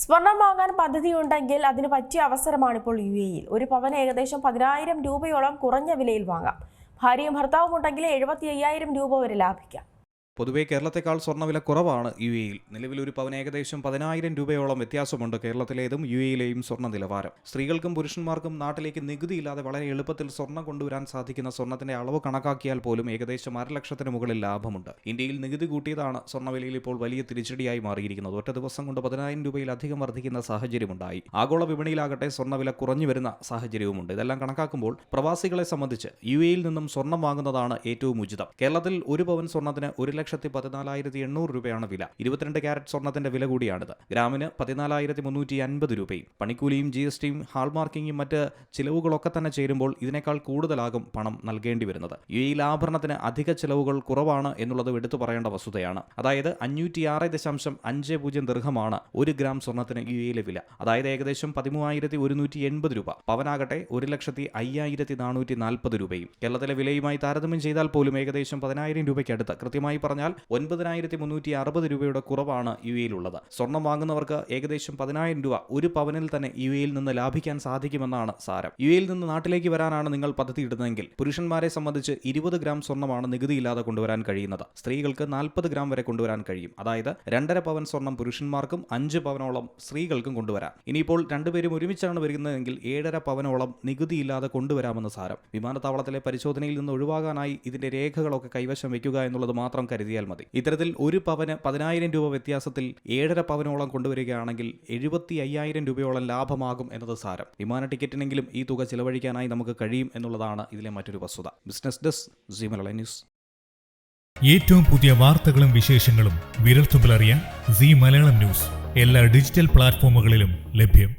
സ്വർണം വാങ്ങാൻ പദ്ധതിയുണ്ടെങ്കിൽ അതിന് പറ്റിയ അവസരമാണിപ്പോൾ UAE-യിൽ. ഒരു പവന് ഏകദേശം 10,000 രൂപയോളം കുറഞ്ഞ വിലയിൽ വാങ്ങാം. ഭാര്യയും ഭർത്താവും ഉണ്ടെങ്കിൽ 75,000 രൂപ വരെ ലാഭിക്കാം. പൊതുവെ കേരളത്തെക്കാൾ സ്വർണ്ണവില കുറവാണ് UAE-യിൽ. നിലവിൽ ഒരു പവന് ഏകദേശം 10,000 രൂപയോളം വ്യത്യാസമുണ്ട് കേരളത്തിലേതും UAE-യിലെയും സ്വർണ്ണ നിലവാരം. സ്ത്രീകൾക്കും പുരുഷന്മാർക്കും നാട്ടിലേക്ക് നികുതിയില്ലാതെ വളരെ എളുപ്പത്തിൽ സ്വർണ്ണം കൊണ്ടുവരാൻ സാധിക്കുന്ന സ്വർണ്ണത്തിന്റെ അളവ് കണക്കാക്കിയാൽ പോലും ഏകദേശം 1,00,000 മുകളിൽ ലാഭമുണ്ട്. ഇന്ത്യയിൽ നികുതി കൂട്ടിയതാണ് സ്വർണ്ണവിലയിൽ ഇപ്പോൾ വലിയ തിരിച്ചടിയായി മാറിയിരിക്കുന്നത്. ഒറ്റ ദിവസം കൊണ്ട് 10,000 രൂപയിലധികം വർദ്ധിക്കുന്ന സാഹചര്യമുണ്ടായി. ആഗോള വിപണിയിലാകട്ടെ സ്വർണ്ണവില കുറഞ്ഞു വരുന്ന സാഹചര്യവുമുണ്ട്. ഇതെല്ലാം കണക്കാക്കുമ്പോൾ പ്രവാസികളെ സംബന്ധിച്ച് UAE-യിൽ നിന്നും സ്വർണ്ണം വാങ്ങുന്നതാണ് ഏറ്റവും ഉചിതം. കേരളത്തിൽ ഒരു പവൻ സ്വർണ്ണത്തിന് 1,14,800 രൂപയാണ് വില. 22 ക്യാരറ്റ് സ്വർണ്ണത്തിന്റെ വില കൂടിയാണിത്. ഗ്രാമിന് 14,350 രൂപയും. പണിക്കൂലിയും GSTയും ഹാൾമാർക്കിങ്ങും മറ്റ് ചിലവുകളൊക്കെ തന്നെ ചേരുമ്പോൾ ഇതിനേക്കാൾ കൂടുതലാകും പണം നൽകേണ്ടി വരുന്നത്. UAE-ൽ ആഭരണത്തിന് അധിക ചിലവുകൾ കുറവാണ് എന്നുള്ളത് എടുത്തു പറയേണ്ട വസ്തുതയാണ്. അതായത് 506.50 ദിർഹമാണ് 1 ഗ്രാം സ്വർണ്ണത്തിന് UAE-ലെ വില. അതായത് ഏകദേശം 13,180 രൂപ. പവനാകട്ടെ 1,05,440 രൂപയും. കേരളത്തിലെ വിലയുമായി താരതമ്യം ചെയ്താൽ പോലും ഏകദേശം 10,000 രൂപയ്ക്കടുത്ത്, കൃത്യമായി പറഞ്ഞാൽ 9,360 രൂപയുടെ കുറവാണ് UAE-യിലുള്ളത്. സ്വർണം വാങ്ങുന്നവർക്ക് ഏകദേശം 10,000 രൂപ ഒരു പവനിൽ തന്നെ UAE-യിൽ നിന്ന് ലാഭിക്കാൻ സാധിക്കുമെന്നാണ് സാരം. UAE-യിൽ നിന്ന് നാട്ടിലേക്ക് വരാനാണ് നിങ്ങൾ പദ്ധതിയിടുന്നതെങ്കിൽ പുരുഷന്മാരെ സംബന്ധിച്ച് 20 ഗ്രാം സ്വർണ്ണമാണ് നികുതിയില്ലാതെ കൊണ്ടുവരാൻ കഴിയുന്നത്. സ്ത്രീകൾക്ക് 40 ഗ്രാം വരെ കൊണ്ടുവരാൻ കഴിയും. അതായത് 2.5 പവൻ സ്വർണം പുരുഷന്മാർക്കും 5 പവനോളം സ്ത്രീകൾക്കും കൊണ്ടുവരാം. ഇനിയിപ്പോൾ രണ്ടുപേരും ഒരുമിച്ചാണ് വരുന്നതെങ്കിൽ 7.5 പവനോളം നികുതിയില്ലാതെ കൊണ്ടുവരാമെന്ന് സാരം. വിമാനത്താവളത്തിലെ പരിശോധനയിൽ നിന്ന് ഒഴിവാകാനായി ഇതിന്റെ രേഖകളൊക്കെ കൈവശം വയ്ക്കുക എന്നുള്ളത് മാത്രം കരുതിയാൽ മതി. ഇത്തരത്തിൽ ഒരു പവന് 10,000 രൂപ വ്യത്യാസത്തിൽ 7.5 പവനോളം കൊണ്ടുവരികയാണെങ്കിൽ 75,000 രൂപയോളം ലാഭമാകും എന്നത് സാരം. വിമാന ടിക്കറ്റിനെങ്കിലും ഈ തുക ചിലവഴിക്കാനായി നമുക്ക് കഴിയും എന്നുള്ളതാണ് ഇതിലെ മറ്റൊരു വസ്തുത. Business desk, Zee Malayalam news. ഏറ്റവും പുതിയ വാർത്തകളും വിശേഷങ്ങളും വിരൽത്തുമ്പിലറിയാൻ സീ മലയാളം ന്യൂസ് എല്ലാ ഡിജിറ്റൽ പ്ലാറ്റ്ഫോമുകളിലും ലഭ്യം.